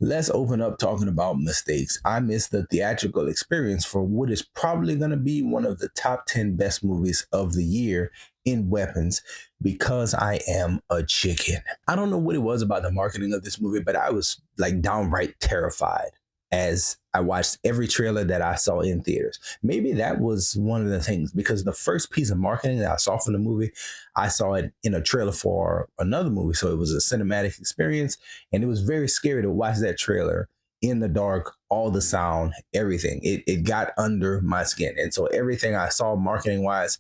Let's open up talking about mistakes. I missed the theatrical experience for what is probably going to be one of the top 10 best movies of the year in weapons because I am a chicken. I don't know what it was about the marketing of this movie, but I was like downright terrified as I watched every trailer that I saw in theaters. Maybe that was one of the things because the first piece of marketing that I saw from the movie, I saw it in a trailer for another movie. So it was a cinematic experience, and it was very scary to watch that trailer in the dark, all the sound, everything. It got under my skin. And so everything I saw marketing wise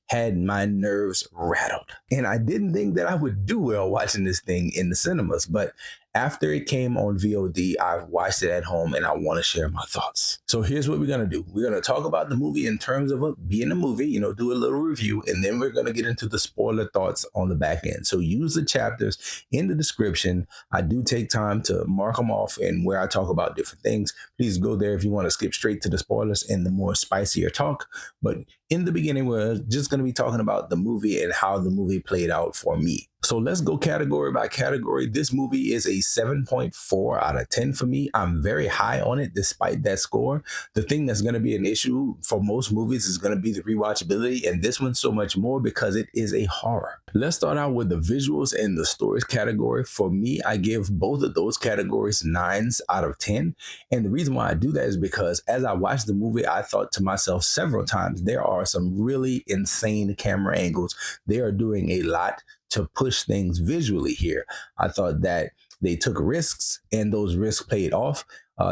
had my nerves rattled. And I didn't think that I would do well watching this thing in the cinemas. But after it came on VOD, I watched it at home and I want to share my thoughts. So here's what we're going to do. We're going to talk about the movie in terms of it being a movie, do a little review, and then we're going to get into the spoiler thoughts on the back end. So use the chapters in the description. I do take time to mark them off and where I talk about different things. Please go there if you want to skip straight to the spoilers and the more spicier talk. But in the beginning, we're just going to be talking about the movie and how the movie played out for me. So let's go category by category. This movie is a 7.4 out of 10 for me. I'm very high on it despite that score. The thing that's going to be an issue for most movies is going to be the rewatchability, and this one so much more because it is a horror. Let's start out with the visuals and the stories category. For me, I give both of those categories 9s out of 10. And the reason why I do that is because as I watched the movie, I thought to myself several times, there are some really insane camera angles. They are doing a lot to push things visually here. I thought that they took risks and those risks paid off.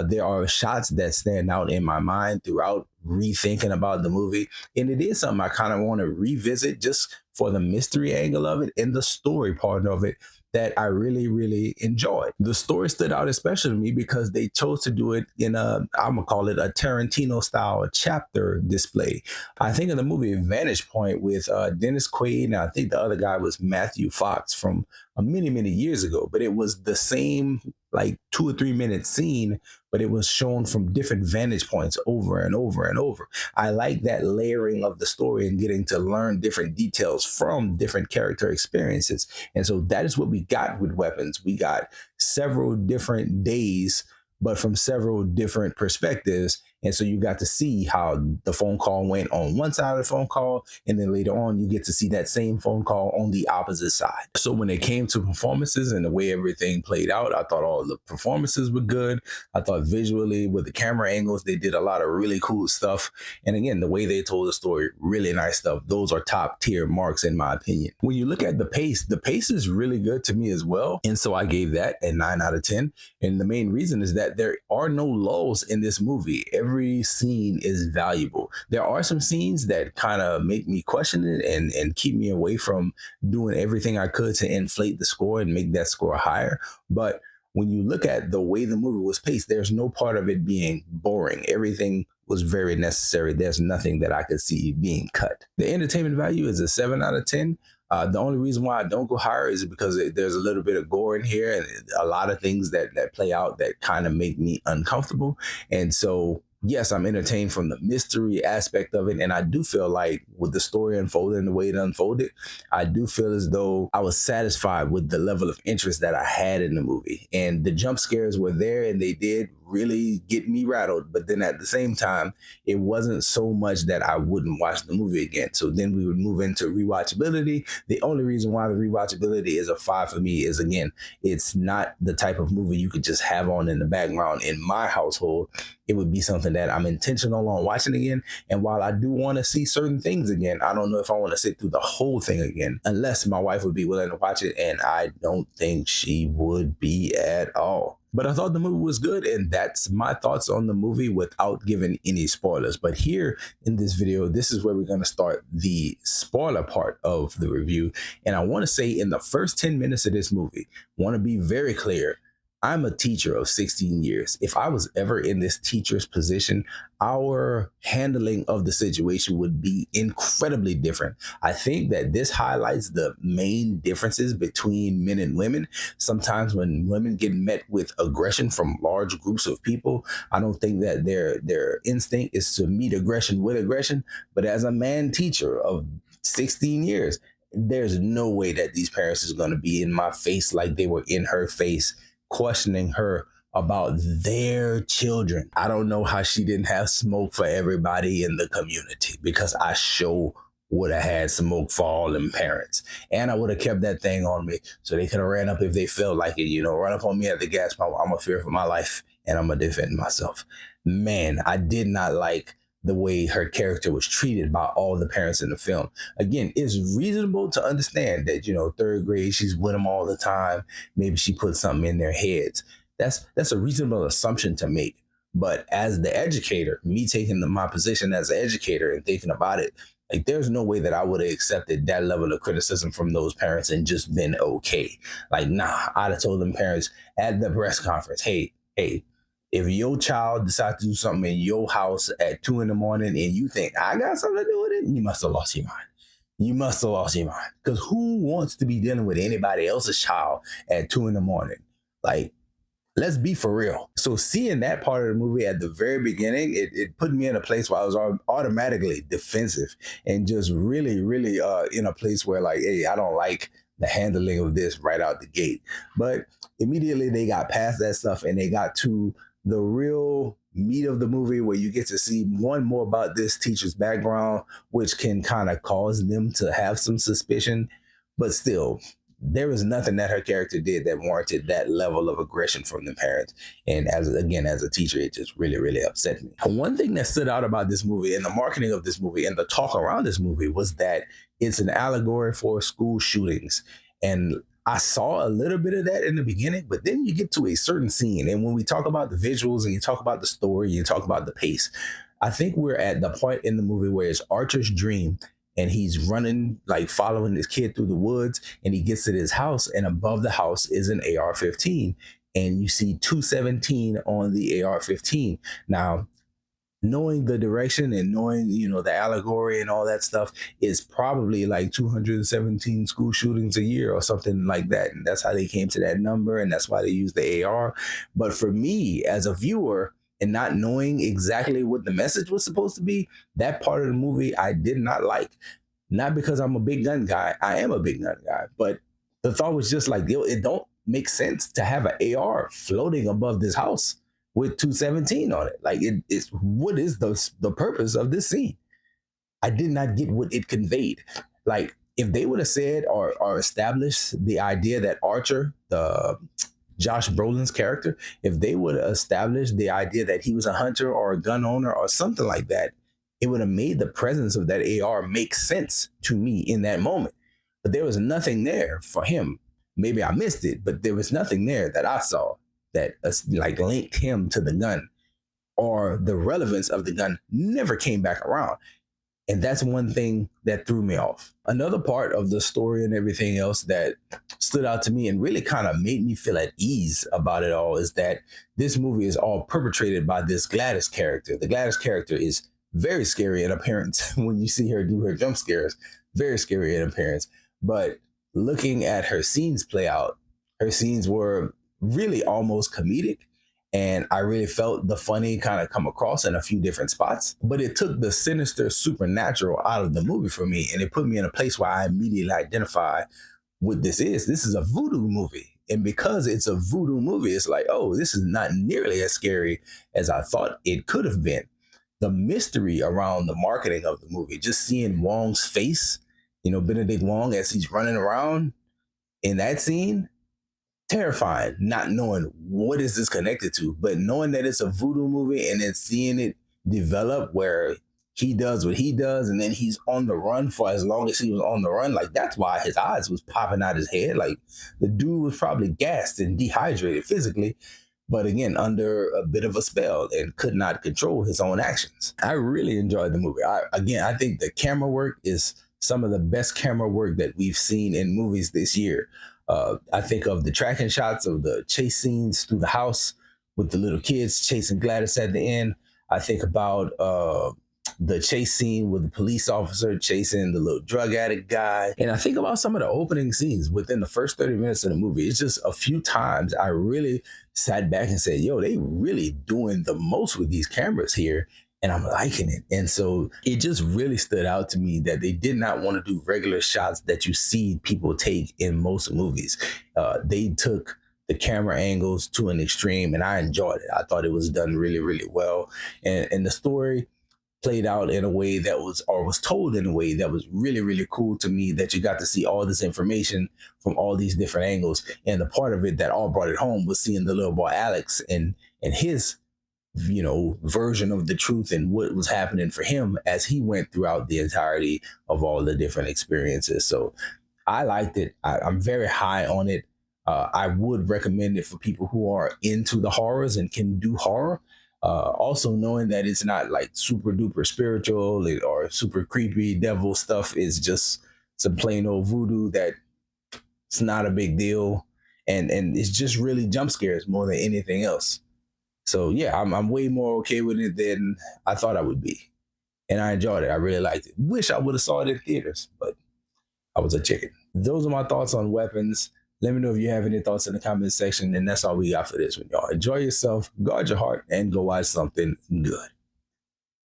There are shots that stand out in my mind throughout rethinking about the movie. And it is something I kind of want to revisit just for the mystery angle of it and the story part of it that I really, really enjoyed. The story stood out especially to me because they chose to do it in I'm gonna call it a Tarantino style chapter display. I think in the movie Vantage Point with Dennis Quaid, and I think the other guy was Matthew Fox from many, many years ago, but it was the same like 2 or 3 minute scene, but it was shown from different vantage points over and over and over. I like that layering of the story and getting to learn different details from different character experiences. And so that is what we got with Weapons. We got several different days, but from several different perspectives. And so you got to see how the phone call went on one side of the phone call, and then later on you get to see that same phone call on the opposite side. So when it came to performances and the way everything played out, I thought all the performances were good. I thought visually with the camera angles, they did a lot of really cool stuff. And again, the way they told the story, really nice stuff. Those are top tier marks in my opinion. When you look at the pace is really good to me as well. And so I gave that a 9 out of 10. And the main reason is that there are no lulls in this movie. Every scene is valuable. There are some scenes that kind of make me question it and keep me away from doing everything I could to inflate the score and make that score higher. But when you look at the way the movie was paced, there's no part of it being boring. Everything was very necessary. There's nothing that I could see being cut. The entertainment value is a 7 out of 10. The only reason why I don't go higher is because there's a little bit of gore in here and a lot of things that play out that kind of make me uncomfortable. And so yes, I'm entertained from the mystery aspect of it. And I do feel like with the story unfolding the way it unfolded, I do feel as though I was satisfied with the level of interest that I had in the movie. And the jump scares were there and they did really get me rattled. But then at the same time, it wasn't so much that I wouldn't watch the movie again. So then we would move into rewatchability. The only reason why the rewatchability is a 5 for me is, again, it's not the type of movie you could just have on in the background. In my household, it would be something that I'm intentional on watching again. And while I do want to see certain things again, I don't know if I want to sit through the whole thing again, unless my wife would be willing to watch it. And I don't think she would be at all. But I thought the movie was good, and that's my thoughts on the movie without giving any spoilers. But here in this video, this is where we're going to start the spoiler part of the review. And I want to say in the first 10 minutes of this movie, want to be very clear. I'm a teacher of 16 years. If I was ever in this teacher's position, our handling of the situation would be incredibly different. I think that this highlights the main differences between men and women. Sometimes when women get met with aggression from large groups of people, I don't think that their instinct is to meet aggression with aggression. But as a man teacher of 16 years, there's no way that these parents is going to be in my face like they were in her face, questioning her about their children. I don't know how she didn't have smoke for everybody in the community, because I sure would have had smoke for all them parents. And I would have kept that thing on me so they could have ran up if they felt like it, run up on me at the gas pump. I'm a fear for my life and I'm going to defend myself. Man, I did not like the way her character was treated by all the parents in the film. Again, it's reasonable to understand that, third grade, she's with them all the time. Maybe she put something in their heads. That's a reasonable assumption to make. But as the educator, me taking my position as an educator and thinking about it, like, there's no way that I would have accepted that level of criticism from those parents and just been okay. Like, nah, I'd have told them parents at the press conference, hey, if your child decides to do something in your house at 2 a.m. and you think I got something to do with it, you must have lost your mind. You must have lost your mind. Because who wants to be dealing with anybody else's child at 2 a.m? Like, let's be for real. So seeing that part of the movie at the very beginning, it put me in a place where I was automatically defensive and just really, really in a place where, like, hey, I don't like the handling of this right out the gate. But immediately they got past that stuff and they got to the real meat of the movie, where you get to see one more about this teacher's background, which can kind of cause them to have some suspicion. But still, there was nothing that her character did that warranted that level of aggression from the parents. And as a teacher, it just really, really upset me. One thing that stood out about this movie and the marketing of this movie and the talk around this movie was that it's an allegory for school shootings. And I saw a little bit of that in the beginning, but then you get to a certain scene. And when we talk about the visuals and you talk about the story, you talk about the pace, I think we're at the point in the movie where it's Archer's dream and he's running, like following this kid through the woods, and he gets to his house, and above the house is an AR-15, and you see 217 on the AR-15. Now, knowing the direction and knowing, the allegory and all that stuff, is probably like 217 school shootings a year or something like that. And that's how they came to that number, and that's why they use the AR. But for me as a viewer, and not knowing exactly what the message was supposed to be, that part of the movie I did not like. Not because I'm a big gun guy. I am a big gun guy. But the thought was just like, it don't make sense to have an AR floating above this house with 217 on it. Like, it's what is the purpose of this scene? I did not get what it conveyed. Like, if they would have said or established the idea that Archer, the Josh Brolin's character, if they would have established the idea that he was a hunter or a gun owner or something like that, it would have made the presence of that AR make sense to me in that moment. But there was nothing there for him. Maybe I missed it, but there was nothing there that I saw that like linked him to the gun, or the relevance of the gun never came back around. And that's one thing that threw me off. Another part of the story and everything else that stood out to me and really kind of made me feel at ease about it all is that this movie is all perpetrated by this Gladys character. The Gladys character is very scary in appearance when you see her do her jump scares, very scary in appearance. But looking at her scenes play out, her scenes were really almost comedic. And I really felt the funny kind of come across in a few different spots. But it took the sinister supernatural out of the movie for me. And it put me in a place where I immediately identify what this is. This is a voodoo movie. And because it's a voodoo movie, it's like, oh, this is not nearly as scary as I thought it could have been. The mystery around the marketing of the movie, just seeing Wong's face, Benedict Wong as he's running around in that scene, terrifying, not knowing what is this connected to, but knowing that it's a voodoo movie and then seeing it develop where he does what he does and then he's on the run for as long as he was on the run. Like, that's why his eyes was popping out his head. Like, the dude was probably gassed and dehydrated physically, but again, under a bit of a spell and could not control his own actions. I really enjoyed the movie. I think the camera work is some of the best camera work that we've seen in movies this year. I think of the tracking shots of the chase scenes through the house with the little kids chasing Gladys at the end. I think about the chase scene with the police officer chasing the little drug addict guy. And I think about some of the opening scenes within the first 30 minutes of the movie. It's just a few times I really sat back and said, yo, they really doing the most with these cameras here. And I'm liking it. And so it just really stood out to me that they did not want to do regular shots that you see people take in most movies. They took the camera angles to an extreme, and I enjoyed it. I thought it was done really, really well, and the story played out in a way that was, or was told in a way that was really, really cool to me, that you got to see all this information from all these different angles. And the part of it that all brought it home was seeing the little boy Alex and his, version of the truth and what was happening for him as he went throughout the entirety of all the different experiences. So I liked it. I'm very high on it. I would recommend it for people who are into the horrors and can do horror. Also, knowing that it's not like super duper spiritual or super creepy devil stuff, is just some plain old voodoo that it's not a big deal, and it's just really jump scares more than anything else. So yeah, I'm way more okay with it than I thought I would be, and I enjoyed it. I really liked it. Wish I would have saw it in theaters, but I was a chicken. Those are my thoughts on weapons. Let me know if you have any thoughts in the comment section. And that's all we got for this one, y'all. Enjoy yourself, guard your heart, and go watch something good.